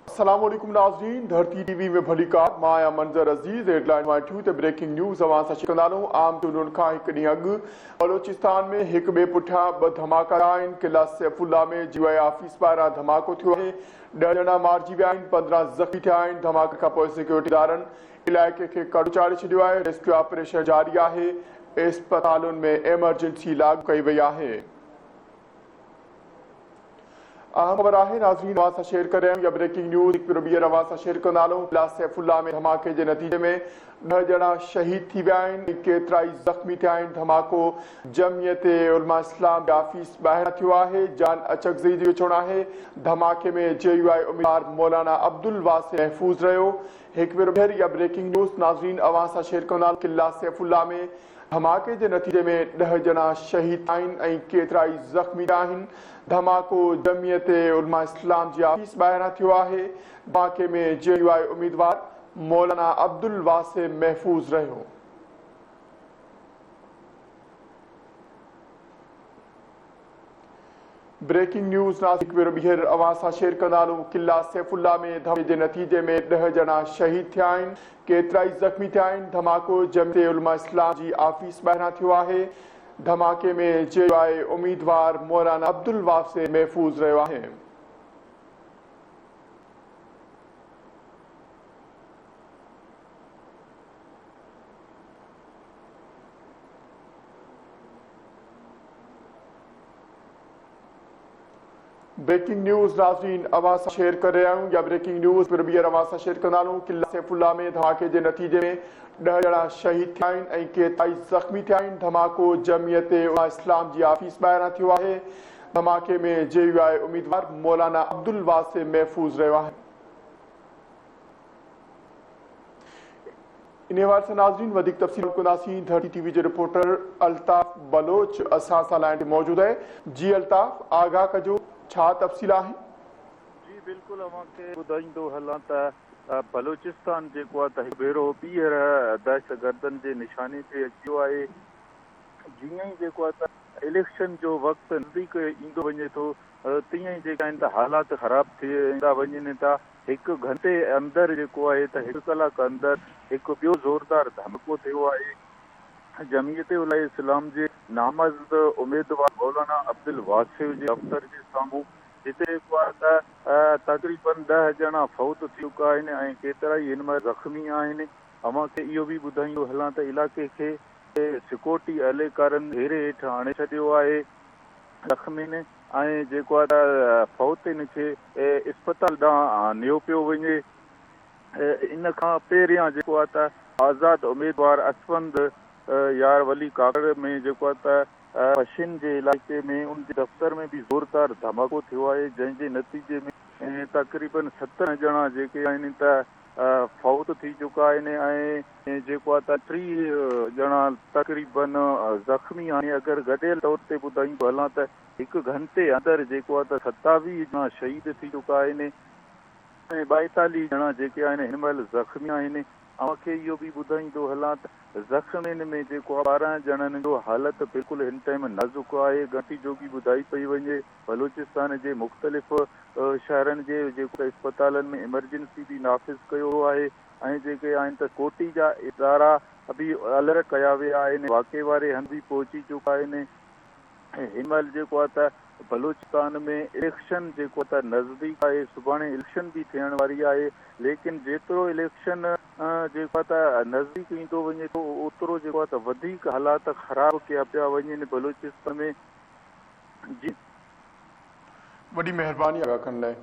अस्सलामुअलैकुम नाज़रीन, धरती टीवी में भली कार माया मंजर अजीज हेडलाइन वाठियूं ते ब्रेकिंग न्यूज़ अवां सां शिकंदानो आम चूंडुनि खां हिकु ॾींहुं अॻु बलोचिस्तान में हिक ॿिए पुठियां ॿ धमाका आहिनि। किला सैफुल्ला में जीआई ऑफिस ॿाहिरां धमाको थियो आहे। 10 ॼणा मारिजी विया आहिनि, 15 ज़ख़्मी थिया आहिनि। धमाके खां पोइ सिक्योरिटी इदारनि इलाइक़े खे कड़ो चाढ़े छॾियो आहे। रेस्क्यू ऑपरेशन जारी आहे। अस्पतालुनि में एमरजेंसी लागू कई वई आहे। अहम खबर है नाज़रीन अवां सां शेयर कर रहे हैं। या ब्रेकिंग न्यूज़ हिकु ॿीहर अवां सां शेयर कंदा हलूं। किला सैफुल्ला में धमाके के नतीजे में 10 ॼणा शहीद थी विया आहिनि, केतिरा ई ज़ख़्मी थिया आहिनि। धमाको जमियत उलमा इस्लाम जे ऑफिस ॿाहिरां थियो आहे। जान अचकज़ई जो चवणु आहे धमाके में JUI उम्मीदवार मौलाना अब्दुल वासिर महफूज़ रहियो। हिकु ॿीहर या ब्रेकिंग न्यूज़ नाज़रीन अवां सां शेयर कंदा। किला सैफुल्ला में धमाके के नतीजे में 10 ॼणा शहीद आहिनि ऐं केतिरा ई ज़ख़्मी आहिनि। धमाको जमियत उलमा इस्लाम जी ऑफिस ॿाहिरां थियो आहे। धमाके में JUI उम्मीदवार मौलाना अब्दुल वासिर महफूज़ रहियो। ब्रेकिंग न्यूज़ नाज़रीन ॿीहर अवां सां शेयर कंदा हलूं। किला सैफुल्ला में धमाके जे नतीजे में 10 ॼणा शहीद थिया आहिनि, केतिरा ई ज़ख़्मी थिया आहिनि। धमाको जमियत उलमा इस्लाम जी ऑफिस ॿाहिरां थियो आहे। धमाके में JUI उम्मीदवार मौलाना अब्दुल वासिर महफूज़ रहियो आहे। ब्रेकिंग न्यूज़ नाज़रीन अवां सां शेयर कर रहे हूं। या ब्रेकिंग न्यूज़ फिर ॿीहर अवां सां शेयर कंदा हलूं। किला सैफुल्ला में धमाके जे नतीजे में 10 ॼणा शहीद थिया आहिनि ऐं केतिरा ई ज़ख़्मी थिया आहिनि। धमाको जमियत उलमा इस्लाम जी ऑफिस ॿाहिरां थियो आहे। धमाके में JUI उम्मीदवार मौलाना अब्दुल वासिर महफूज़ रहियो आहे। इन हवाले सां नाज़रीन वधीक तफ़सील कंदासीं। धरती टीवी जे रिपोर्टर अल्ताफ़ बलोच असां सां लाइन ते मौजूद आहे। जी अल्ताफ़, आगाह कजो, छा तफ़सील आहे? जी बिल्कुल अवांखे ॿुधाईंदो हलां त बलोचिस्तान जेको आहे त हिकु भेरो ॿीहर दहशतगर्दनि जे निशाने ते अची वियो आहे। जीअं ई जेको आहे त इलेक्शन जो वक़्तु नज़दीक ईंदो वञे थो तीअं ई जेका आहिनि त हालात ख़राब थींदा वञनि था। हिकु घंटे अंदरि जेको आहे त 1 कलाक अंदरि हिकु ॿियो ज़ोरदार धमाको थियो आहे। जमियत उलमा इस्लाम जे नामज़द उम्मीदवार मौलाना अब्दुल वासिर जे दफ़्तर जे साम्हूं, जिते जेको आहे त तक़रीबन 10 ॼणा फौत थी चुका आहिनि ऐं केतिरा ई हिन महिल ज़ख़्मी आहिनि। अवांखे इहो बि ॿुधाईंदो हलां त इलाइक़े खे सिक्योरिटी एहलकारनि घेरे हेठि आणे छॾियो आहे ज़ख़्मीनि ऐं जेको आहे त फौतिन खे अस्पताल ॾांहुं नियो पियो वञे। इन खां पहिरियां जेको आहे त आज़ाद उम्मीदवार असफंद यार वली कागड़ में जेको आहे त पश्चिम जे इलाइक़े में उन जे दफ़्तर में बि ज़ोरदार धमाको थियो आहे, जंहिंजे नतीजे में तक़रीबन 17 ॼणा जेके आहिनि त फौत थी चुका आहिनि ऐं जेको आहे त 3 ॼणा तक़रीबन ज़ख़्मी आहिनि। अगरि गॾियल तौर ते ॿुधाईंदो हलां त हिकु घंटे अंदरि जेको आहे त 27 ॼणा शहीद थी चुका आहिनि ऐं 42 ॼणा जेके आहिनि हिन महिल ज़ख़्मी आहिनि। अवांखे इहो बि ॿुधाईंदो हलां त ज़ख़्मियुनि में जेको आहे 12 ॼणनि जो हालत बिल्कुलु हिन टाइम नाज़ुक आहे। घटी जोगी ॿुधाई पई वञे बलूचिस्तान जे मुख़्तलिफ़ शहरनि जे जेको अस्पतालनि में इमरजेंसी बि नाफ़िज़ कयो आहे ऐं जेके आहिनि त कोटी जा इदारा बि अलर्ट कया विया आहिनि। वाक़े वारे हंधि बि पहुची चुका आहिनि। हिन महिल जेको आहे त बलूचिस्तान में इलेक्शन जेको आहे त नज़दीक आहे। सुभाणे इलेक्शन बि थियण वारी आहे, लेकिन जेतिरो इलेक्शन जेको आहे त नज़दीक ईंदो वञे थो ओतिरो जेको आहे त वधीक हालात ख़राब कया पिया वञनि बलूचिस्तान में। जी वॾी महिरबानी आगाह करण लाइ।